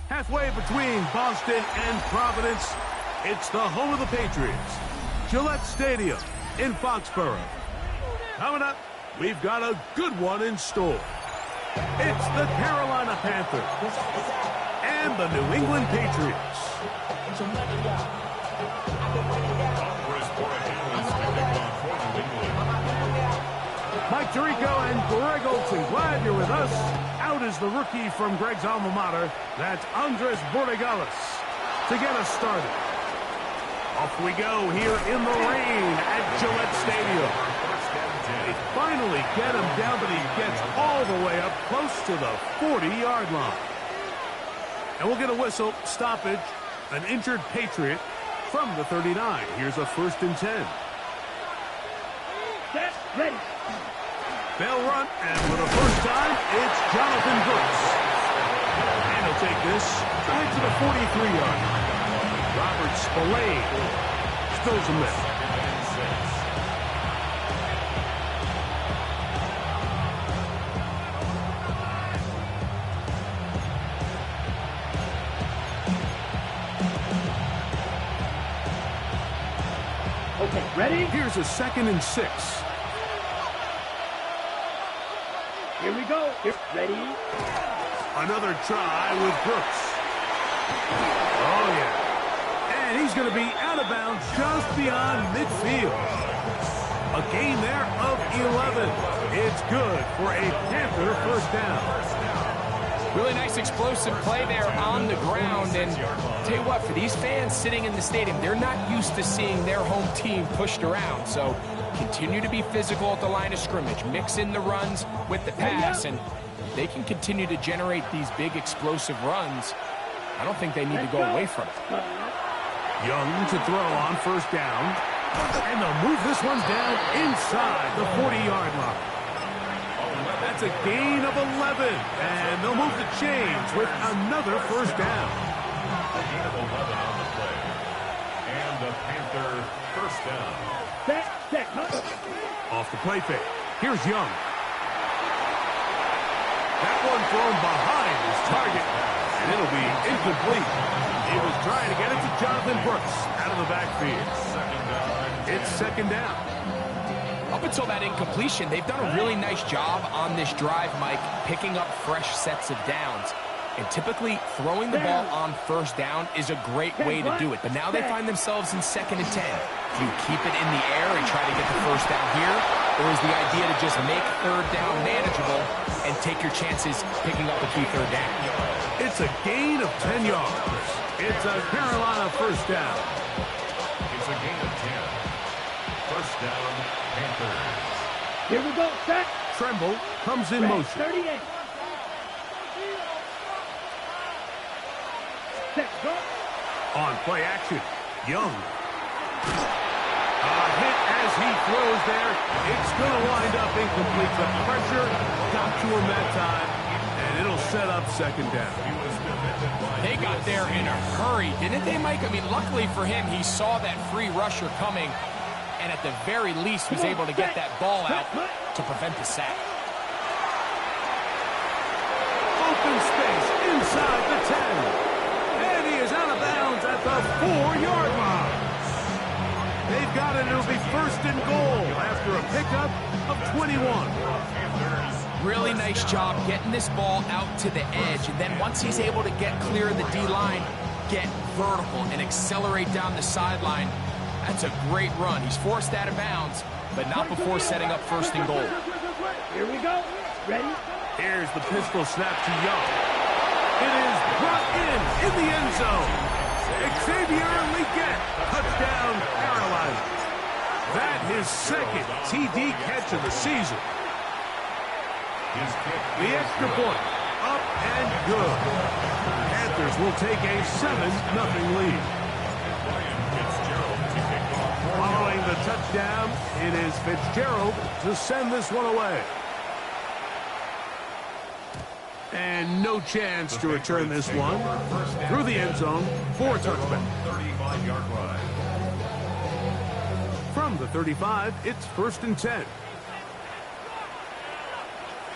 Halfway between Boston and Providence, it's the home of the Patriots, Gillette Stadium in Foxborough. Coming up, we've got a good one in store. It's the Carolina Panthers and the New England Patriots. Mike Tirico and Greg Olson, glad you're with us. Out is the rookie from Greg's alma mater. That's Andres Borregales to get us started. Off we go here in the rain at Gillette Stadium. They finally get him down, but he gets all the way up close to the 40-yard line. And we'll get a whistle, stoppage, an injured Patriot from the 39. Here's a 1st and 10. Get ready. They'll run, and for the first time, it's Jonathan Brooks. And he'll take this right to the 43-yard line. Robert Spillane spills him there. Okay, ready? Here's a 2nd and 6. Here we go. Here, ready? Another try with Brooks. Oh, yeah. And he's going to be out of bounds just beyond midfield. A gain there of 11. It's good for a Panther 1st down. Really nice explosive play there on the ground. And tell you what, for these fans sitting in the stadium, they're not used to seeing their home team pushed around. So continue to be physical at the line of scrimmage. Mix in the runs with the pass, and they can continue to generate these big explosive runs. I don't think they need to go away from it. Young to throw on 1st down. And they'll move this one down inside the 40-yard line. That's a gain of 11. And they'll move the chains with another 1st down. A gain of 11 on the play. And the Panther 1st down. Off the play fake. Here's Young. That one thrown behind his target. And it'll be incomplete. He was trying to get it to Jonathan Brooks out of the backfield. It's 2nd down. Up until that incompletion, they've done a really nice job on this drive, Mike, picking up fresh sets of downs. And typically, throwing the ball on 1st down is a great way to do it. But now they find themselves in 2nd and 10. Do you keep it in the air and try to get the 1st down here? Or is the idea to just make 3rd down manageable and take your chances picking up a key 3rd down? It's a gain of 10 yards. It's a Carolina 1st down. It's a gain of 10. 1st down, Panthers. Here we go, set. Tremble comes in motion. 38. Set, go. On play action, Young. A hit as he throws there. It's going to wind up incomplete. The pressure got to him that time, and it'll set up 2nd down. They got there in a hurry, didn't they, Mike? I mean, luckily for him, he saw that free rusher coming, and at the very least was able to get that ball out to prevent the sack. Open space inside the 10. And he is out of bounds at the 4-yard line. They've got it. It'll be 1st and goal after a pickup of 21. Really nice job getting this ball out to the edge. And then once he's able to get clear of the D-line, get vertical and accelerate down the sideline, that's a great run. He's forced out of bounds, but not before setting up 1st and goal. Here we go. Ready? Here's the pistol snap to Young. It is brought in the end zone. Xavier Legette, touchdown Carolina. That his 2nd TD catch of the season. The extra point, up and good. Panthers will take a 7-0 lead. Following the touchdown, it is Fitzgerald to send this one away. And no chance to return this one through the end zone for a touchback. 35-yard line. From the 35, it's 1st and 10.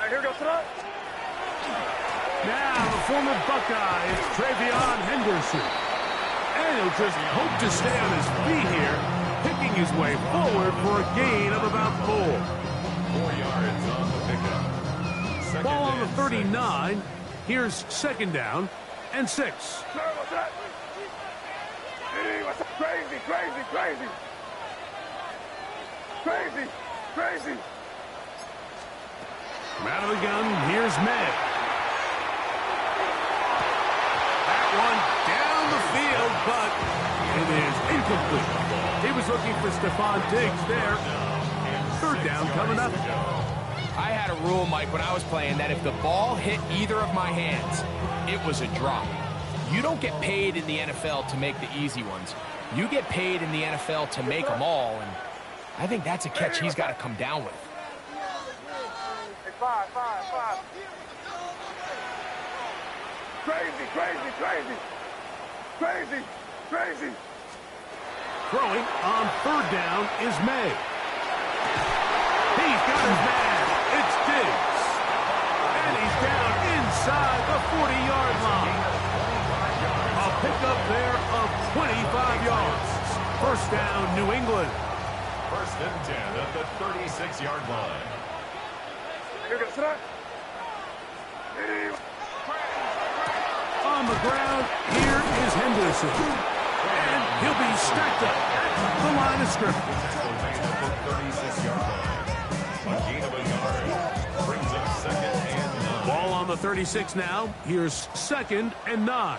Here goes it. Now the former Buckeye is Travion Henderson. And he'll just hope to stay on his feet here, picking his way forward for a gain of about 4. 4 yards on the pickup. Second Ball on the and 39. Here's 2nd down and 6. What's that? Hey, what's up? Crazy, crazy, crazy. Crazy, crazy. From out of the gun, here's May. That one down the field, but it is incomplete. He was looking for Stephon Diggs there. 3rd down coming up. I had a rule, Mike, when I was playing that if the ball hit either of my hands, it was a drop. You don't get paid in the NFL to make the easy ones. You get paid in the NFL to make them all, and I think that's a catch he's got to come down with. Five. Crazy, crazy, crazy. Crazy, crazy. Throwing on 3rd down is May. He's got his man. It's Diggs. And he's down inside the 40-yard line. A pickup there of 25 yards. 1st down, New England. 1st and 10 at the 36-yard line. Here goes it. On the ground, here is Henderson. And he'll be stacked up at the line of scrimmage. Tackle made at the 36-yard line. A gain of a yard brings up 2nd and 9. Ball on the 36 now. Here's 2nd and 9.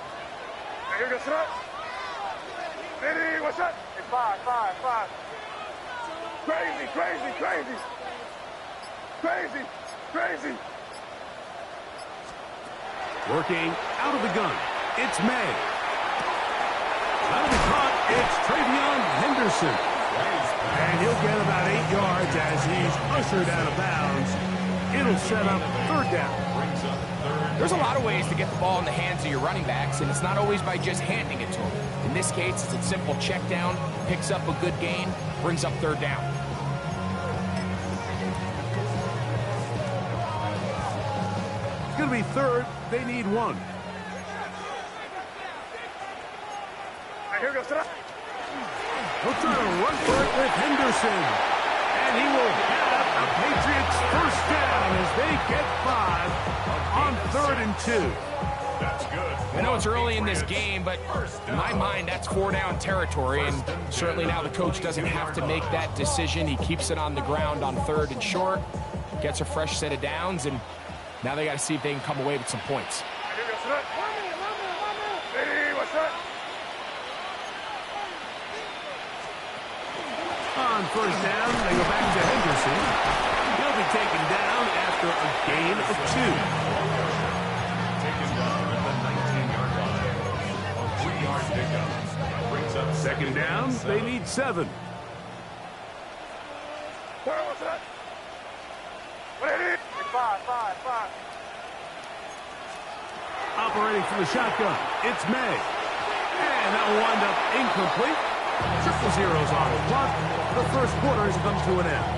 Here goes it. Hey, what's up? Five. Crazy, crazy, crazy. Crazy, crazy. Working out of the gun. It's May. Out of the caught, it's Travion Henderson. And he'll get about 8 yards as he's ushered out of bounds. It'll set up 3rd down. Brings up 3rd. There's a lot of ways to get the ball in the hands of your running backs, and it's not always by just handing it to them. In this case, it's a simple check down, picks up a good gain, brings up 3rd down. It's going to be 3rd. They need 1. Here goes it. He'll try to run for it with Henderson. And he will have a Patriots 1st down as they get 5 on 3rd and 2. That's good. I know it's early in this game, but in my mind, that's 4-down territory, and certainly now the coach doesn't have to make that decision. He keeps it on the ground on 3rd and short, gets a fresh set of downs, and now they got to see if they can come away with some points. Here goes it. Hey, what's up? On 1st down, they go back to Henderson. He'll be taken down after a gain of 2. Taken down at the 19-yard line. A 3-yard pickup. Brings up 2nd down, they need 7. What's that? What it is? Five. Operating from the shotgun, it's May. And that will wind up incomplete. 0-0s on the clock. The 1st quarter has come to an end.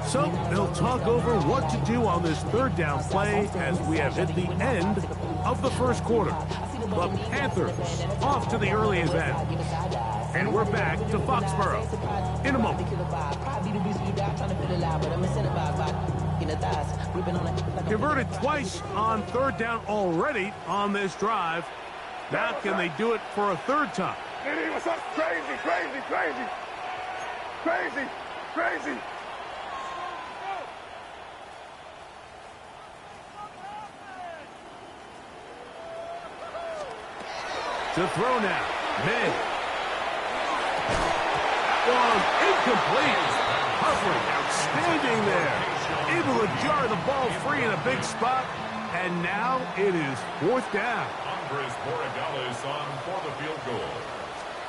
So they'll talk over what to do on this 3rd down play as we have hit the end of the 1st quarter. The Panthers off to the early advantage. And we're back to Foxborough in a moment. Converted twice on 3rd down already on this drive. Now can they do it for a 3rd time? Hey, what's up? Crazy, crazy, crazy. Crazy, crazy. To throw now. May. One incomplete. Hovering, outstanding there. Able to jar the ball free in a big spot. And now it is 4th down. Andres Borregales on for the field goal.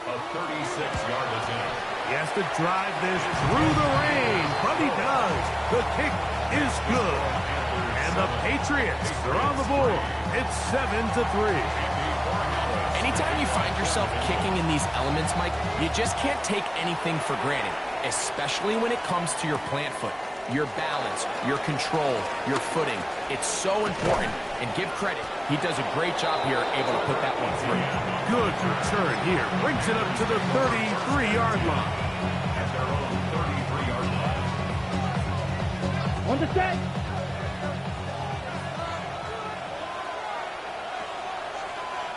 A 36-yard attempt. He has to drive this through the rain, but he does. The kick is good. And And the Patriots are on the board. It's 7-3. Anytime you find yourself kicking in these elements, Mike, you just can't take anything for granted, especially when it comes to your plant foot, your balance, your control, your footing. It's so important, and give credit. He does a great job here, able to put that one through. Good return here. Brings it up to the 33-yard line. At their own 33-yard line. On the set.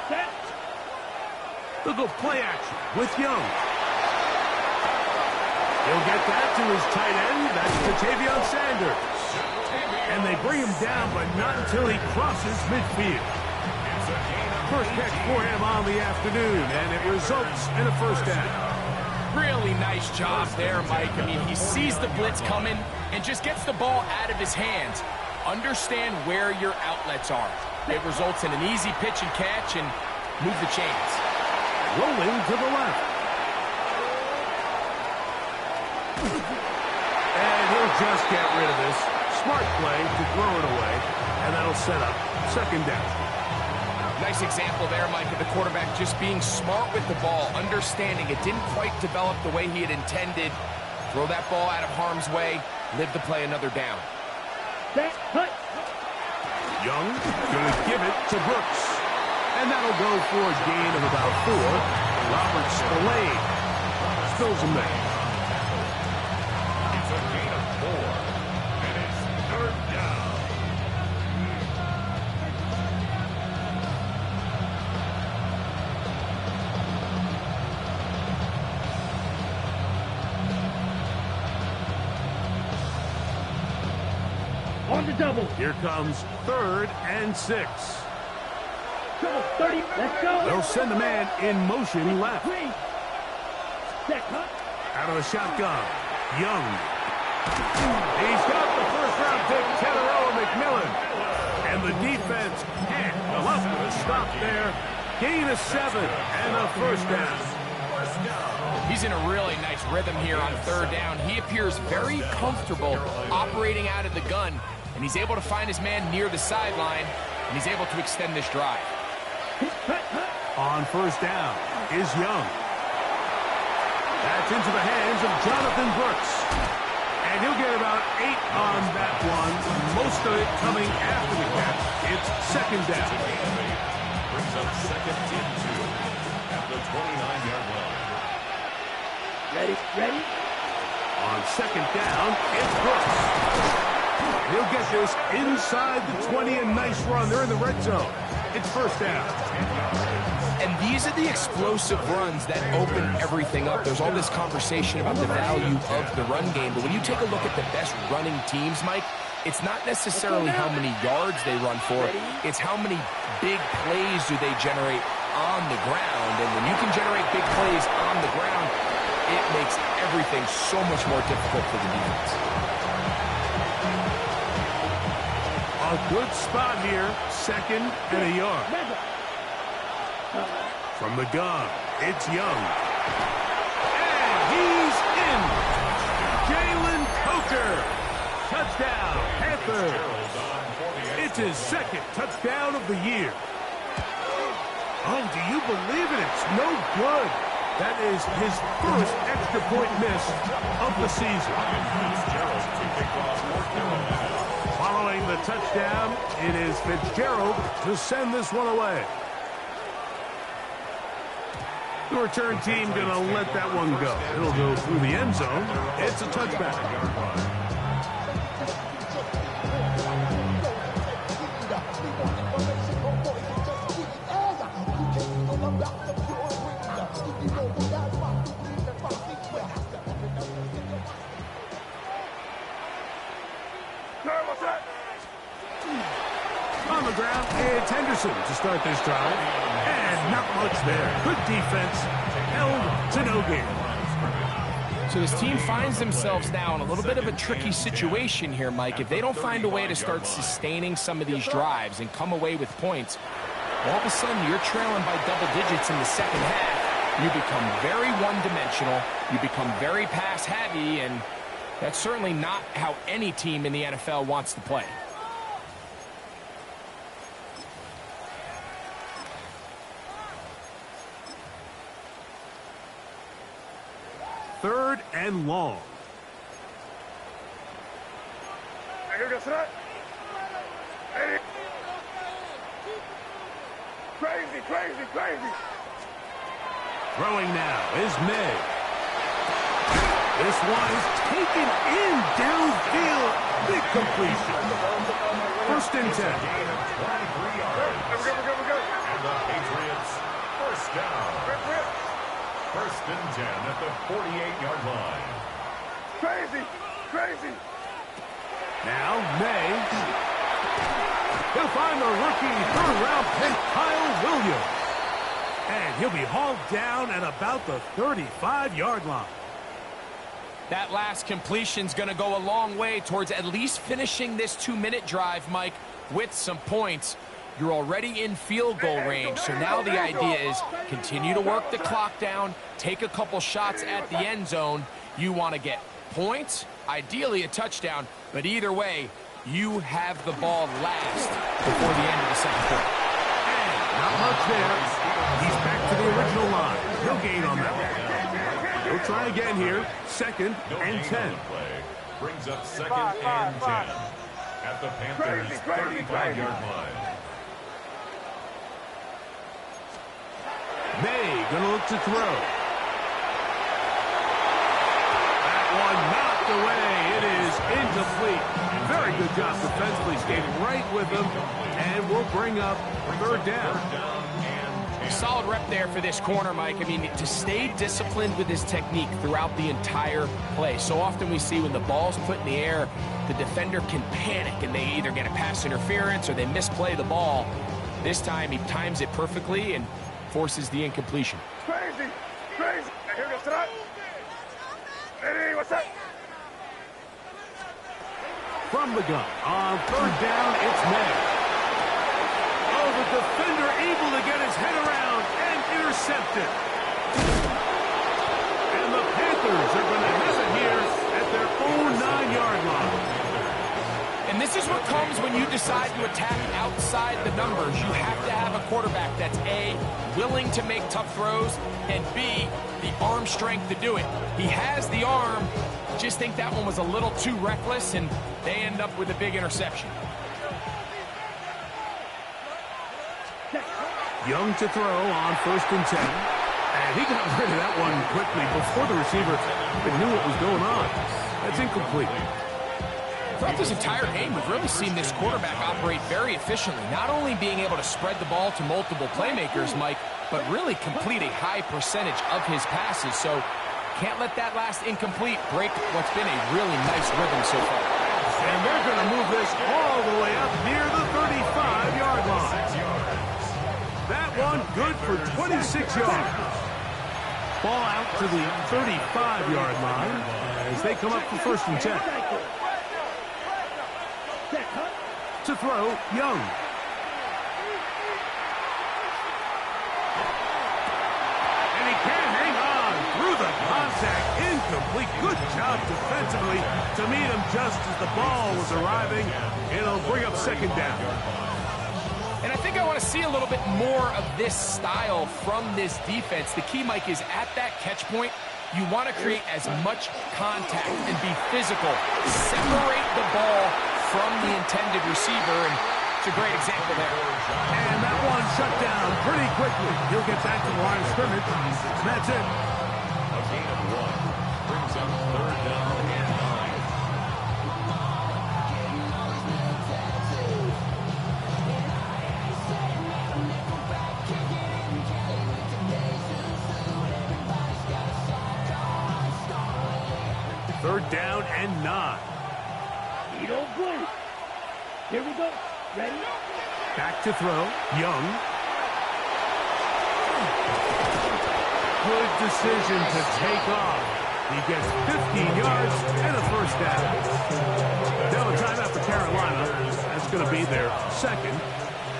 Set. They'll go play action with Young. He'll get that to his tight end. That's Ja'Tavion Sanders. And they bring him down, but not until he crosses midfield. First catch for him on the afternoon, and it results in a first down. Really nice job there, Mike. I mean, he sees the blitz coming and just gets the ball out of his hands. Understand where your outlets are. It results in an easy pitch and catch and move the chains. Rolling to the left. And he'll just get rid of this. Smart play to throw it away, and that'll set up second down. Nice example there, Mike, of the quarterback just being smart with the ball, understanding it didn't quite develop the way he had intended. Throw that ball out of harm's way, live to play another down. Young going to give it to Brooks. And that'll go for a gain of about 4. Robert Spillane spills him there. It's a gain of 4. And it's third down. On the double. Here comes 3rd and 6. Double 30. Let's go. They'll send the man in motion left. Set. Out of the shotgun. Young. He's got the first-round pick, Teteroa McMillan. And the defense can't come up with a stop there. Gain of 7 and a first down. He's in a really nice rhythm here on third down. He appears very comfortable operating out of the gun, and he's able to find his man near the sideline, and he's able to extend this drive. On first down is Young. That's into the hands of Jonathan Brooks. And he'll get about 8 on that one, most of it coming after the catch. It's second down. Brings up second and 2 at the 29-yard line. Ready? On second down, it's Brooks. He'll get this inside the 20, and nice run. They're in the red zone. It's first down. And these are the explosive runs that open everything up. There's all this conversation about the value of the run game, but when you take a look at the best running teams, Mike, it's not necessarily how many yards they run for, it's how many big plays do they generate on the ground. And when you can generate big plays on the ground, it makes everything so much more difficult for the defense. A good spot here, 2nd and a yard. From the gun, it's Young. And he's in. Jalen Coker. Touchdown, Panthers. It's his 2nd touchdown of the year. Oh, do you believe it? It's no good. That is his first extra point miss of the season. Following the touchdown, it is Fitzgerald to send this one away. The return team going to let that one go. It'll go through the end zone. It's a touchback. On the ground, it's Henderson to start this drive. And not much there. Good defense. Held to no gain. So this team finds themselves now in a little bit of a tricky situation here, Mike. If they don't find a way to start sustaining some of these drives and come away with points, all of a sudden you're trailing by double digits in the second half. You become very one-dimensional. You become very pass-heavy, and that's certainly not how any team in the NFL wants to play. 3rd and long. Here goes that. Crazy, crazy, crazy. Throwing now is May. This one is taken in downfield. Big completion. 1st and 10. Gain of 23 yards. We're good. And the Patriots, first down. 1st and 10 at the 48-yard line. Crazy, crazy. Now May. He'll find the rookie 3rd-round pick, Kyle Williams. And he'll be hauled down at about the 35-yard line. That last completion's going to go a long way towards at least finishing this 2-minute drive, Mike, with some points. You're already in field goal range, so now the idea is continue to work the clock down, take a couple shots at the end zone. You want to get points, ideally a touchdown, but either way, you have the ball last before the end of the 2nd quarter. And not much there. He's back to the original line. He'll gain on that one. He'll try again here. 2nd and 10. Brings up 2nd and 10 at the Panthers' 35-yard line. May gonna look to throw. That one knocked away. It is incomplete. Very good job defensively, skating right with him, and we'll bring up 3rd down. Solid rep there for this corner, Mike. I mean, to stay disciplined with his technique throughout the entire play. So often we see when the ball's put in the air, the defender can panic and they either get a pass interference or they misplay the ball. This time he times it perfectly and forces the incompletion. Crazy, crazy. Here goes that. Hey, what's that? From the gun, on 3rd down, it's May. Oh, the defender able to get his head around and intercept it. And the Panthers are going to have it here at their own 9-yard line. And this is what comes when you decide to attack outside the numbers. You have to have a quarterback that's A, willing to make tough throws, and B, the arm strength to do it. He has the arm. Just think that one was a little too reckless, and they end up with a big interception. Young to throw on 1st and 10. And he got rid of that one quickly before the receiver even knew what was going on. That's incomplete. Throughout this entire game, we've really seen this quarterback operate very efficiently, not only being able to spread the ball to multiple playmakers, Mike, but really complete a high percentage of his passes. So can't let that last incomplete break what's been a really nice rhythm so far. And they're going to move this all the way up near the 35-yard line. That one good for 26 yards. Ball out to the 35-yard line as they come up for 1st and 10. To throw, Young. And he can't hang on through the contact. Incomplete. Good job defensively to meet him just as the ball was arriving. It'll bring up 2nd down. And I think I want to see a little bit more of this style from this defense. The key, Mike, is at that catch point, you want to create as much contact and be physical. Separate the ball from the intended receiver, and it's a great example there. And that one shut down pretty quickly. He'll get back to the line of scrimmage. That's it. A gain of 1 brings up 3rd down and 9. Third down and 9. You don't blink. Here we go. Ready? Back to throw. Young. Good decision to take off. He gets 15 yards and a 1st down. Now a timeout for Carolina. That's going to be their 2nd.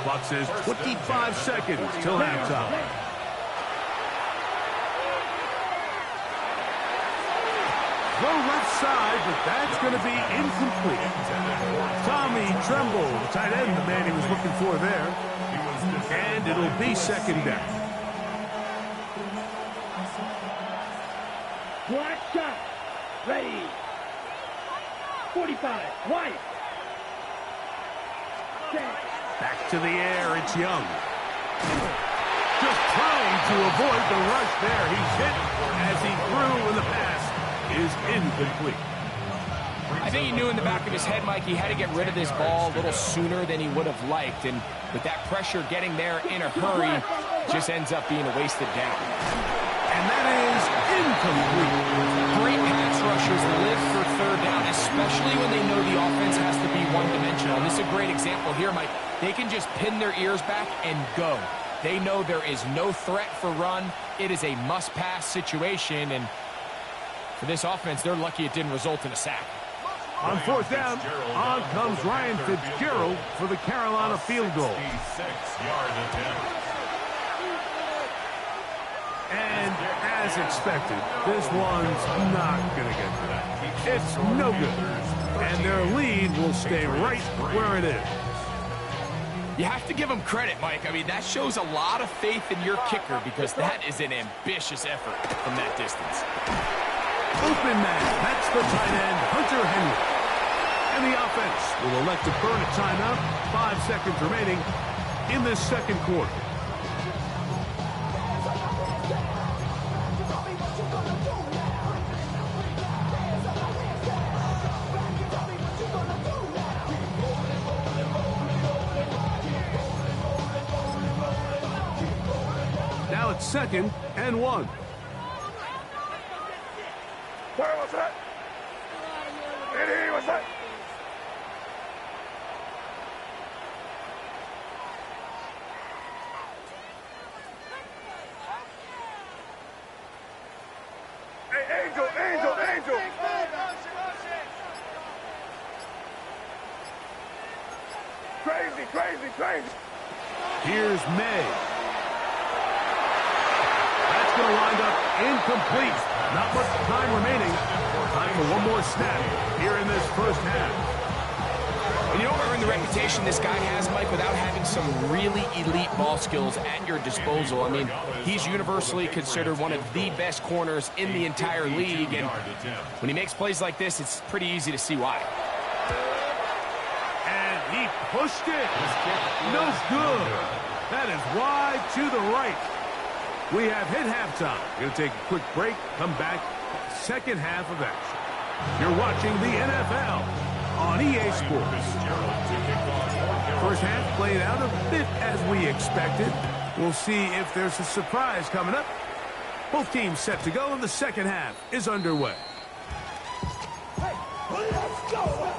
Clock says 25 seconds till halftime. Throw left side, but that's going to be incomplete. Tommy Tremble, the tight end, the man he was looking for there. And it'll be 2nd down. Black shot. Ready. 45. White. Set. Back to the air, it's Young. Just trying to avoid the rush there. He's hit as he threw, and the pass is incomplete. I think he knew in the back of his head, Mike, he had to get rid of this ball a little sooner than he would have liked. And with that pressure getting there in a hurry, just ends up being a wasted down. And that is incomplete. Great pass rushers live for third down, especially when they know the offense has to be one-dimensional. And this is a great example here, Mike. They can just pin their ears back and go. They know there is no threat for run. It is a must-pass situation. And for this offense, they're lucky it didn't result in a sack. On fourth down, on comes Ryan Fitzgerald for the Carolina field goal. 66-yard attempt. And as expected, this one's not going to get to that. It's no good. And their lead will stay right where it is. You have to give him credit, Mike. I mean, that shows a lot of faith in your kicker because that is an ambitious effort from that distance. Open man. That's the tight end, Hunter Henry. And the offense will elect to burn a timeout. 5 seconds remaining in this second quarter. Now it's 2nd and 1. Sorry, what's that? Eddie, what's that? Hey, Angel, Angel, Angel! Crazy, crazy, crazy! Here's May. That's going to wind up incomplete. Not much time remaining. Time for one more snap here in this first half. And you don't earn the reputation this guy has, Mike, without having some really elite ball skills at your disposal. I mean, he's universally considered one of the best corners in the entire league. And when he makes plays like this, it's pretty easy to see why. And he pushed it. No good. That is wide to the right. We have hit halftime. Going to take a quick break, come back, second half of action. You're watching the NFL on EA Sports. First half played out a bit as we expected. We'll see if there's a surprise coming up. Both teams set to go, and the second half is underway. Let's go!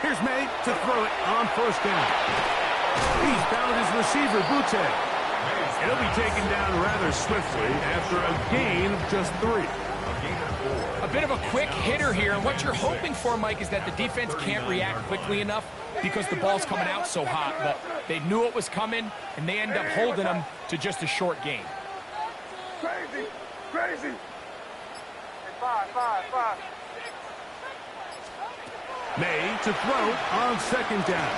Here's May to throw it on first down. He's found his receiver, Butte. He'll be taken down rather swiftly after a gain of just 3. A bit of a quick hitter here, and what you're hoping for, Mike, is that the defense can't react quickly enough because the ball's coming out so hot, but they knew it was coming, and they end up holding them to just a short gain. Crazy, crazy! 5. May to throw on second down.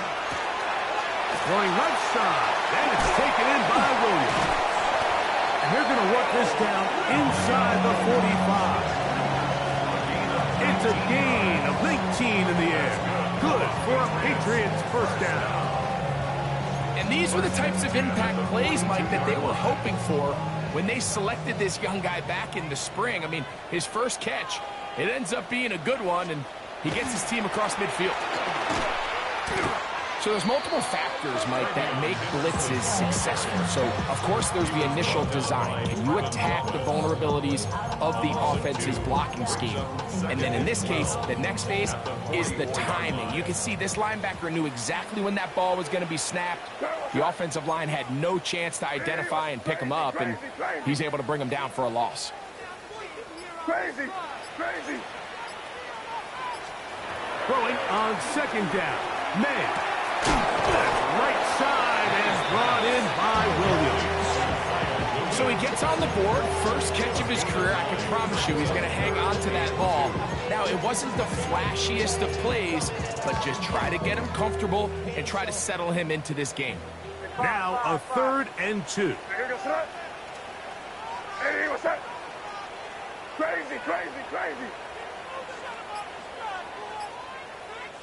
Throwing left side, and it's taken in by Williams. And they're going to work this down inside the 45. It's a gain of 19 in the air. Good for a Patriots first down. And these were the types of impact plays, Mike, that they were hoping for when they selected this young guy back in the spring. I mean, his first catch, it ends up being a good one, and he gets his team across midfield. So there's multiple factors, Mike, that make blitzes successful. So, of course, there's the initial design. Can you attack the vulnerabilities of the offense's blocking scheme? And then in this case, the next phase is the timing. You can see this linebacker knew exactly when that ball was going to be snapped. The offensive line had no chance to identify and pick him up, and he's able to bring him down for a loss. Crazy, crazy! Throwing on second down. May. Right side and brought in by Williams. So he gets on the board, first catch of his career. I can promise you he's going to hang on to that ball. Now, it wasn't the flashiest of plays, but just try to get him comfortable and try to settle him into this game. Now a 3rd and 2. Hey, what's that? Crazy, crazy, crazy.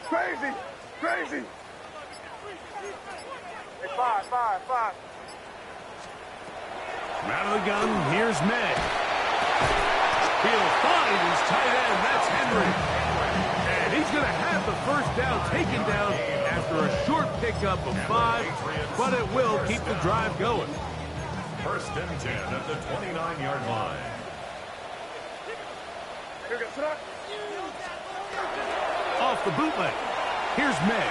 Crazy, crazy. Hey, five. Out of the gun, here's May. He'll find his tight end, that's Henry. And he's going to have the first down taken down after a short pickup of 5, but it will keep the drive going. 1st and 10 at the 29-yard line. Off the bootleg. Here's May.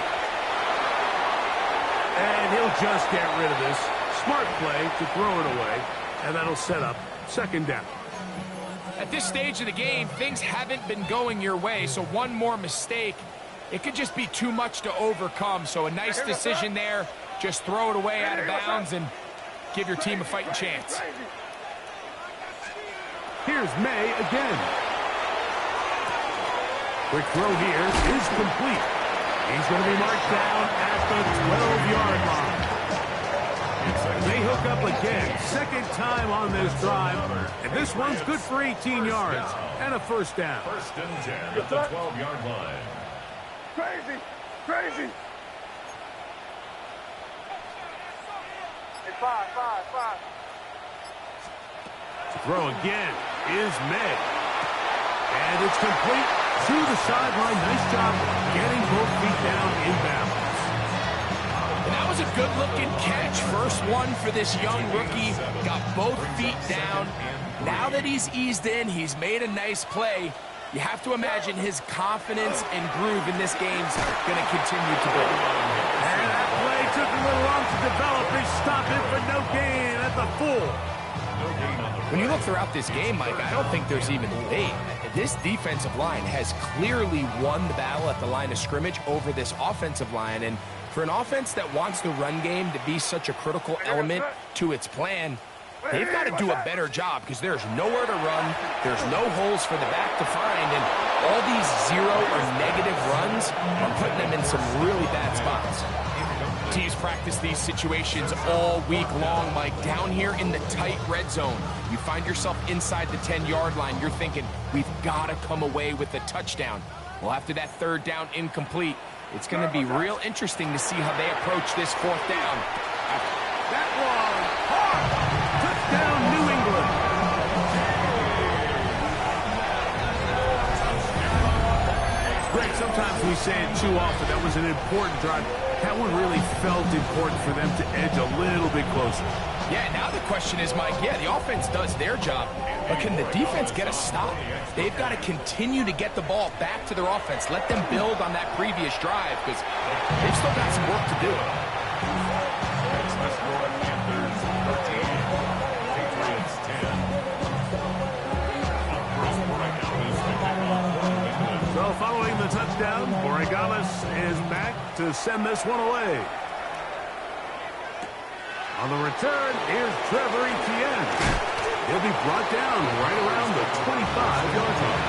And he'll just get rid of this. Smart play to throw it away, and that'll set up 2nd down. At this stage of the game, things haven't been going your way, so one more mistake, it could just be too much to overcome. So a nice decision there. Just throw it away out of bounds and give your team a fighting chance. Here's May again. Quick throw here is complete. He's going to be marked down at the 12-yard line. They hook up again, 2nd time on this drive, and this one's good for 18 yards and a 1st down. 1st and 10 at the 12-yard line. Crazy, crazy. Hey, five. To throw again is May. And it's complete to the sideline. Nice job getting both feet down in bounds. And that was a good-looking catch. First one for this young rookie. Got both feet down. Now that he's eased in, he's made a nice play. You have to imagine his confidence and groove in this game's going to continue to build. And that play took a little long to develop. They stop it for no gain at the 4. When you look throughout this game, Mike, I don't think there's even debate. This defensive line has clearly won the battle at the line of scrimmage over this offensive line. And for an offense that wants the run game to be such a critical element to its plan, they've got to do a better job because there's nowhere to run. There's no holes for the back to find. And all these 0 or negative runs are putting them in some really bad spots. Teams practice these situations all week long, Mike. Down here in the tight red zone, you find yourself inside the 10-yard line. You're thinking, we've got to come away with a touchdown. Well, after that 3rd down incomplete, it's going to be real interesting to see how they approach this 4th down. That one, hard. Touchdown, New England. Greg, sometimes we say it too often. That was an important drive. That one really felt important for them to edge a little bit closer. Yeah, now the question is, Mike, the offense does their job, but can the defense get a stop? They've got to continue to get the ball back to their offense. Let them build on that previous drive because they've still got some work to do. It's the score, Panthers 13, Patriots 10. So following the touchdown, Borregales is back to send this one away. On the return, here's Trevor Etienne. He'll be brought down right around the 25-yard line.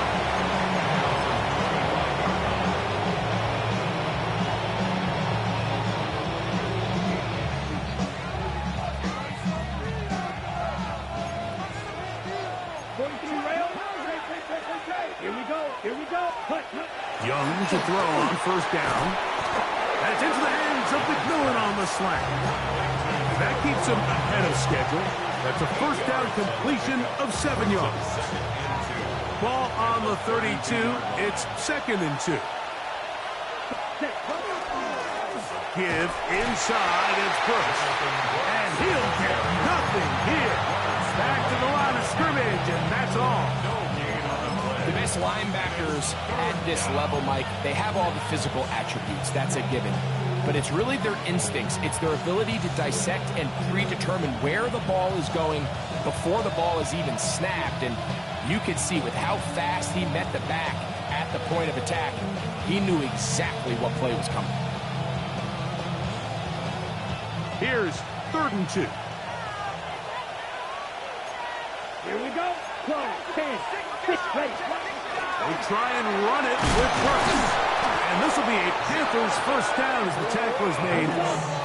Here we go. Young to throw on 1st down. That's into the hands of McMillan on the slant. That keeps him ahead of schedule. That's a 1st down completion of 7 yards. Ball on the 32. It's 2nd and 2. Give inside. It's Brooks. And he'll get nothing here. Back to the line of scrimmage, and that's all. The best linebackers at this level, Mike, they have all the physical attributes. That's a given. But it's really their instincts. It's their ability to dissect and predetermine where the ball is going before the ball is even snapped. And you could see with how fast he met the back at the point of attack, he knew exactly what play was coming. Here's 3rd and 2. Here we go. 12, 10, 6, ready. They try and run it with Brooks. And this will be a Panthers first down as the tackle is made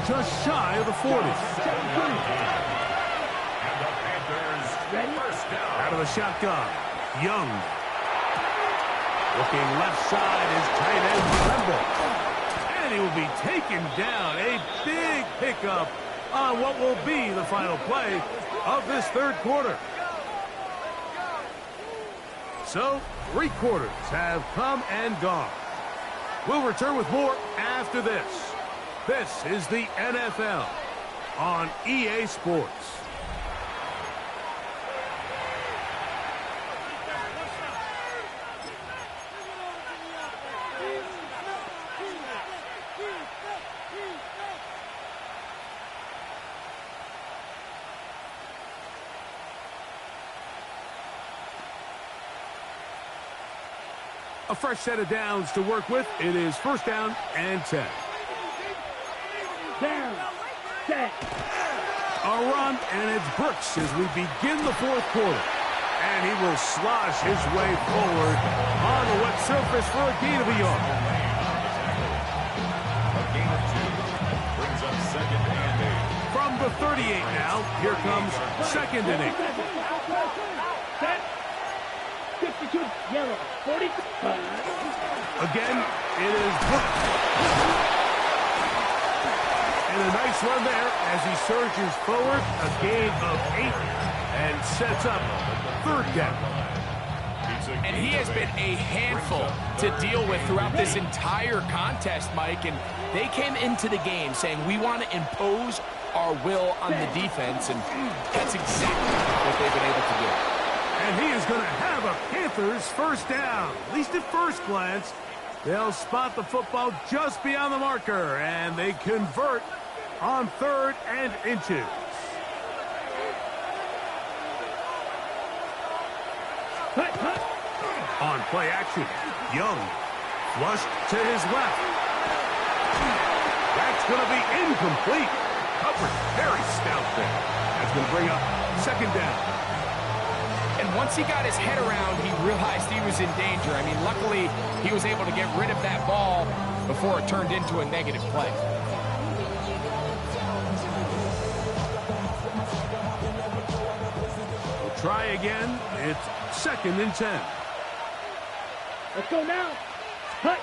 just shy of the 40. And the Panthers first down. Out of the shotgun, Young. Looking left side is tight end Tremble. And he will be taken down. A big pickup on what will be the final play of this third quarter. So, 3 quarters have come and gone. We'll return with more after this. This is the NFL on EA Sports. A fresh set of downs to work with. It is first down and 10. Down, set. A run, and it's Brooks as we begin the fourth quarter. And he will slosh his way forward on the wet surface for a gain of a yard. A gain of 2 brings up second and 8. From the 38 now, here comes second and 8. Set. 52, yellow, 45. Again, it is Brooks. And a nice run there as he surges forward, a gain of 8, and sets up third down. And he has been a handful to deal with throughout this entire contest, Mike. And they came into the game saying, we want to impose our will on the defense, and that's exactly what they've been able to do. And he is going to have a Panthers first down. At least at first glance, they'll spot the football just beyond the marker, and they convert on 3rd and inches. On play action, Young flushed to his left. That's going to be incomplete. Covered very stout there. That's going to bring up second down. And once he got his head around, he realized he was in danger. I mean, luckily, he was able to get rid of that ball before it turned into a negative play. We'll try again. It's second and 10. Let's go now. Hut.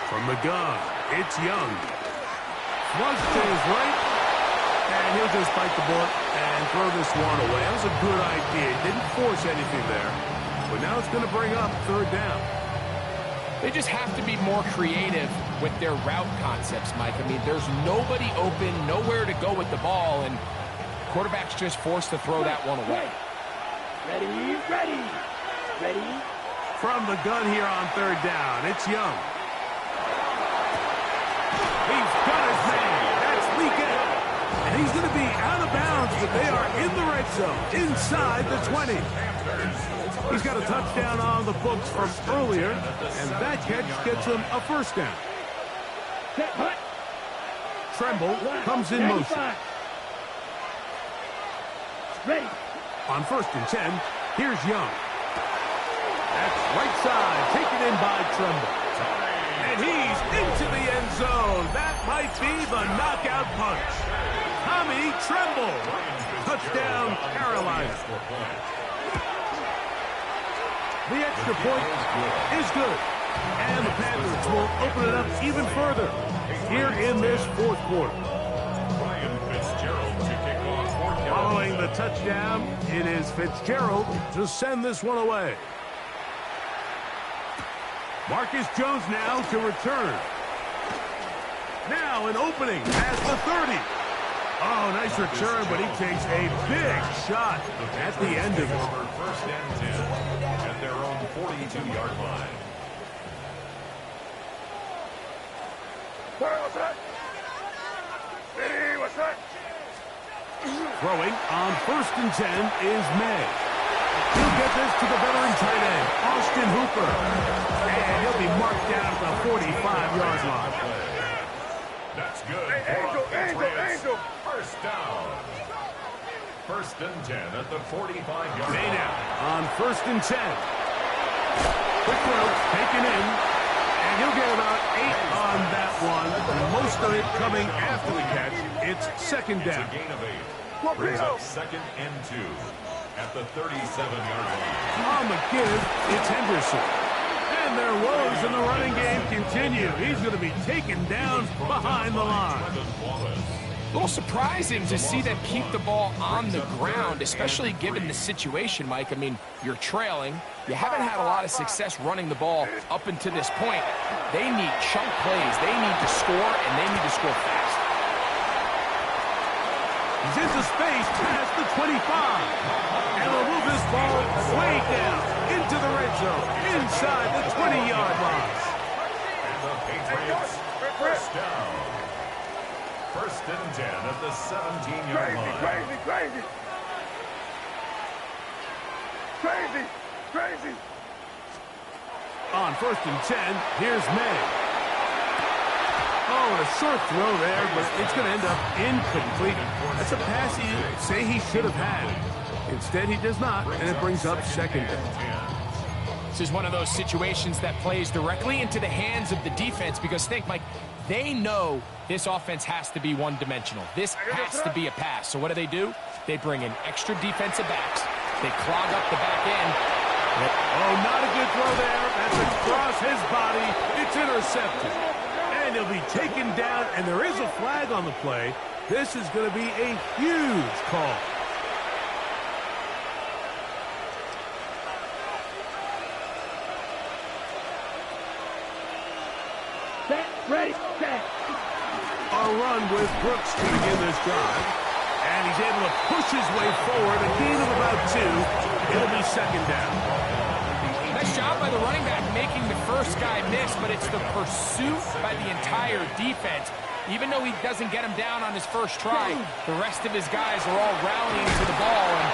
From the gun, it's Young. Flush to his right, and he'll just bite the bullet and throw this one away. That was a good idea. Didn't force anything there. But now it's going to bring up third down. They just have to be more creative with their route concepts, Mike. I mean, there's nobody open, nowhere to go with the ball, and quarterback's just forced to throw that one away. Ready, ready, ready. From the gun here on third down, it's Young. He's got his man. That's Leakett. And he's going to be out of bounds, but they are in the red zone, inside the 20. He's got a touchdown on the books from earlier, and that catch gets him a first down. Tremble comes in motion. Ready. On 1st and 10, here's Young. That's right side, taken in by Tremble. And he's into the end zone. That might be the knockout punch. Tommy Tremble. Touchdown, Carolina. The extra point is good. And the Panthers will open it up even further here in this fourth quarter. Following the touchdown, it is Fitzgerald to send this one away. Marcus Jones now to return. Now an opening at the 30. Oh, nice return, but he takes a big shot at the end of it. First and 10 at their own 42-yard line. What's that? Ready, what's that? Throwing on 1st and 10 is May. He'll get this to the veteran tight end, Austin Hooper. And he'll be marked down at the 45-yard line. That's good. Hey, Angel. First down. First and 10 at the 45-yard Made line. out on first and 10. Quick throw, taken in, and he'll get about 8 on that one. Most of it coming after the catch. It's second It's down. a gain of 8. Brings up second and 2 at the 37-yard line. On the give, it's Henderson. And their woes in the running game continue. He's going to be taken down behind the line. A little surprising to see them keep the ball on the ground, especially given the situation, Mike. I mean, you're trailing. You haven't had a lot of success running the ball up until this point. They need chunk plays. They need to score, and they need to score fast. He's into space past the 25. And will move this ball way down into the red zone, inside the 20-yard line. And the Patriots, first down. First and 10 at the 17-yard line. Crazy. On first and 10, here's May. Oh, and a short throw there, but it's going to end up incomplete. That's a pass you say he should have had. Instead, he does not, and it brings up second down. This is one of those situations that plays directly into the hands of the defense because think, Mike, they know this offense has to be one-dimensional. This has to be a pass. So what do? They bring in extra defensive backs. They clog up the back end. Oh, not a good throw there. That's across his body. It's intercepted. And he'll be taken down, and there is a flag on the play. This is going to be a huge call. Set, ready, set. A run with Brooks to begin this drive. And he's able to push his way forward. A gain of about 2. It'll be second down. Nice job by the running back making the first guy miss, but it's the pursuit by the entire defense. Even though he doesn't get him down on his first try, the rest of his guys are all rallying to the ball, and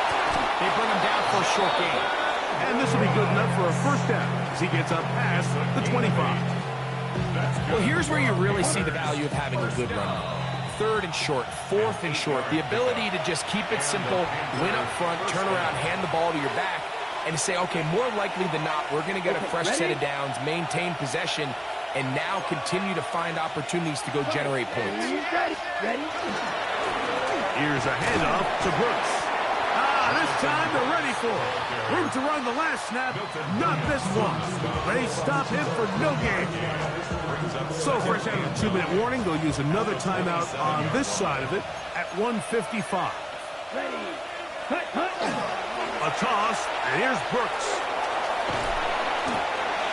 they bring him down for a short gain. And this will be good enough for a first down as he gets up past the 25. Well, here's where you really see the value of having a good run. Third and short, fourth and short. The ability to just keep it simple, win up front, turn around, hand the ball to your back, and say, okay, more likely than not, we're going to get a fresh set of downs, maintain possession, and now continue to find opportunities to go generate points. Ready. Here's a handoff to Brooks. This time they're ready for it. Room to run the last snap, not this one. They stop him for no gain. So fresh out of the 2-minute warning, they'll use another timeout on this side of it at 1:55. Ready. Cut. A toss, and here's Brooks.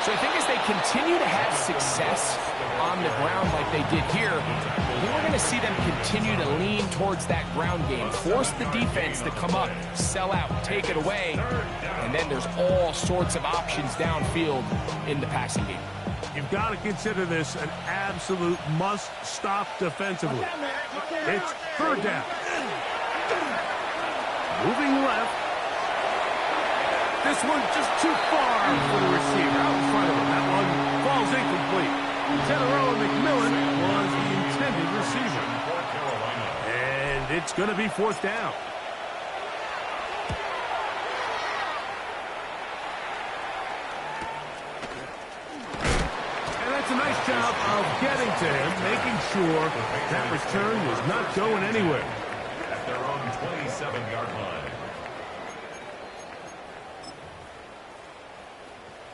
So I think as they continue to have success on the ground like they did here, we're going to see them continue to lean towards that ground game, force the defense to come up, sell out, take it away, and then there's all sorts of options downfield in the passing game. You've got to consider this an absolute must-stop defensively. It's third down. Moving left. This one just too far for the receiver out in front of him. That one falls incomplete. General McMillan was the intended receiver. And it's going to be fourth down. And that's a nice job of getting to him, making sure that return was not going anywhere. At their own 27-yard line.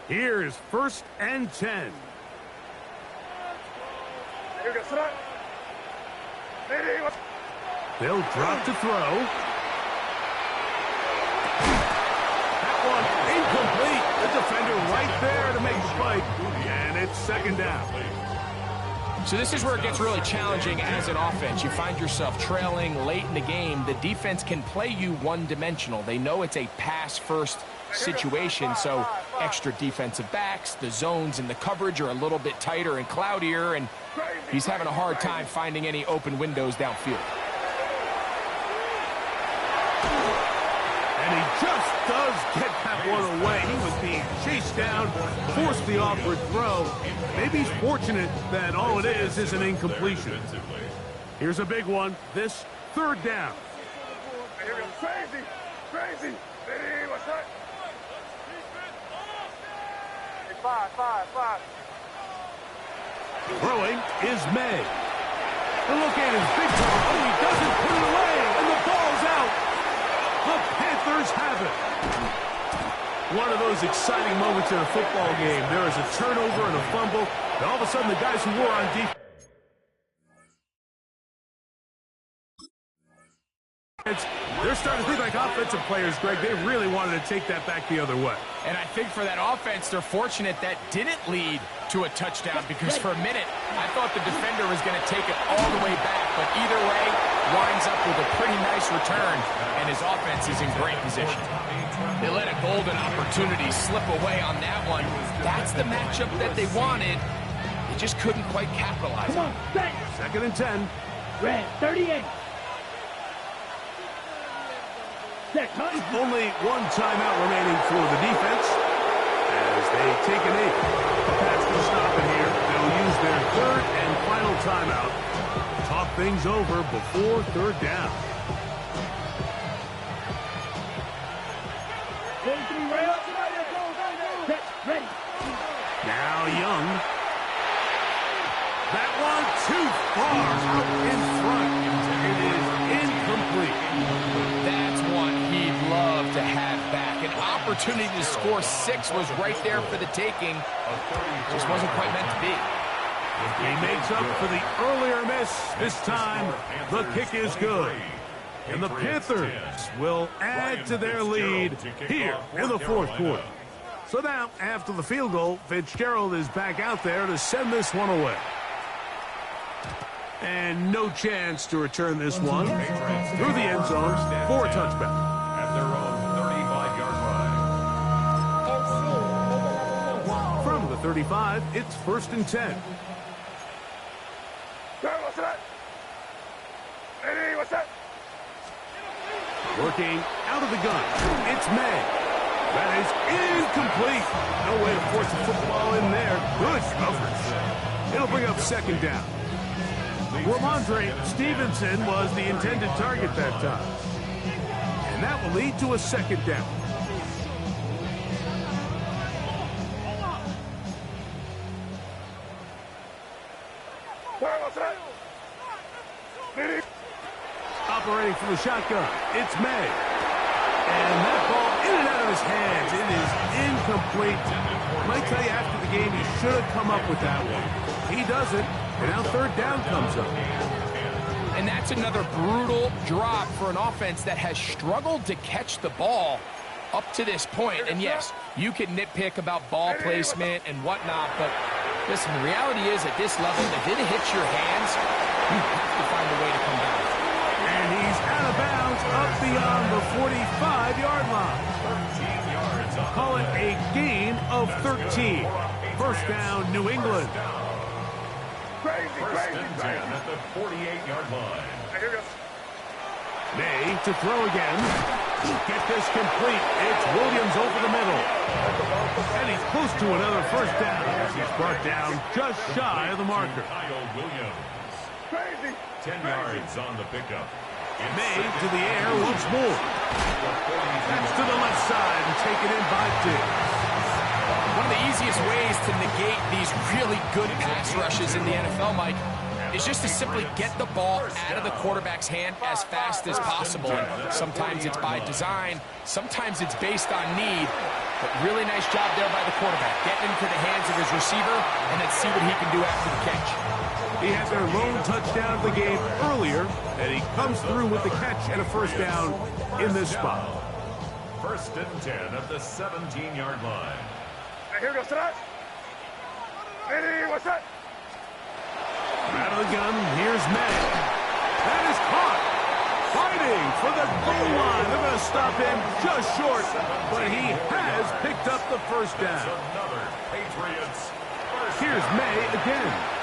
Here's first and 10. They'll drop to throw. That one incomplete. The defender right there to make the play. And it's second down. So this is where it gets really challenging as an offense. You find yourself trailing late in the game. The defense can play you one-dimensional. They know it's a pass-first situation, so extra defensive backs, the zones and the coverage are a little bit tighter and cloudier, and he's having a hard time finding any open windows downfield. And he just does get that one away. He was being chased down, forced the awkward throw. Maybe he's fortunate that all it is an incompletion. Here's a big one. This third down. Crazy. Crazy. Hey, what's that? Hey, five. Throwing is May. And look at his big trouble. Oh, he doesn't put it away, and the ball's out. The Panthers have it. One of those exciting moments in a football game. There is a turnover and a fumble, and all of a sudden the guys who were on defense, they're starting to think like offensive players, Greg. They really wanted to take that back the other way. And I think for that offense, they're fortunate that didn't lead to a touchdown, because for a minute, I thought the defender was going to take it all the way back. But either way, winds up with a pretty nice return, and his offense is in great position. They let a golden opportunity slip away on that one. That's the matchup that they wanted. They just couldn't quite capitalize on it. Set. 2nd and 10. Red 38. Set. Only one timeout remaining for the defense as they take an 8. The Pats can stop it here. They'll use their 3rd and final timeout to talk things over before 3rd down. 43 right up. Set. Ready. Now Young. That one too far out in front. It is incomplete. That's one he'd love to have back. An opportunity to score 6 was right there for the taking. Just wasn't quite meant to be. He makes up for the earlier miss. This time, the kick is good. And the Panthers will add to their lead here in the 4th quarter. So now, after the field goal, Fitzgerald is back out there to send this one away. And no chance to return this one through the end zone for a touchback. At their own 35-yard line. From the 35, it's 1st and 10. Hey, what's that? Hey, what's that? Working out of the gun, it's May. That is incomplete. No way to force the football in there. Good coverage. It'll bring up 2nd down. Ramondre Stevenson was the intended target that time. And that will lead to a 2nd down. Hey, what's that? Hey, Operating from the shotgun, it's May. And that ball in and out of his hands. It is incomplete. I might tell you after the game, he should have come up with that one. He doesn't, and now 3rd down comes up. And that's another brutal drop for an offense that has struggled to catch the ball up to this point. And yes, you can nitpick about ball placement and whatnot, but listen, the reality is at this level, if it hits your hands, you have to find a way to come back. And he's out of bounds up beyond the 45-yard line. 13 yards on Call it a gain of 13. 1st down, New England. crazy, 1st and 10 at the 48-yard line. Hey, here we go. May to throw again. Get this complete. It's Williams over the middle. And he's close to another 1st down as he's brought down just shy of the marker. Kyle Williams. Crazy. 10 yards on the pickup. May to the air once more. That's to the left side and taken in by Diggs. One of the easiest ways to negate these really good pass rushes in the NFL, Mike, is just to simply get the ball out of the quarterback's hand as fast as possible. And sometimes it's by design, sometimes it's based on need, but really nice job there by the quarterback, getting into the hands of his receiver, and then see what he can do after the catch. He had their lone touchdown of the game earlier, and he comes through with the catch and a 1st down in this spot. 1st and 10 at the 17-yard line. Hey, here we go. Sit down. Hey, what's that? Out of the gun, here's May. That is caught. Fighting for the goal line. They're going to stop him just short, but he has picked up the 1st down. Another Patriots. Here's May again.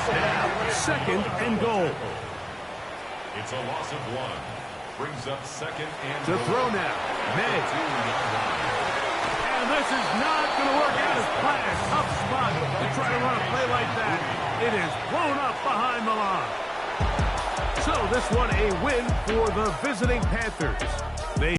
Now, 2nd and goal. It's a loss of 1. Brings up 2nd and To goal. throw now, May. And this is not going to work out as planned. Tough spot to try to run a play like that. It is blown up behind the line. So this one a win for the visiting Panthers.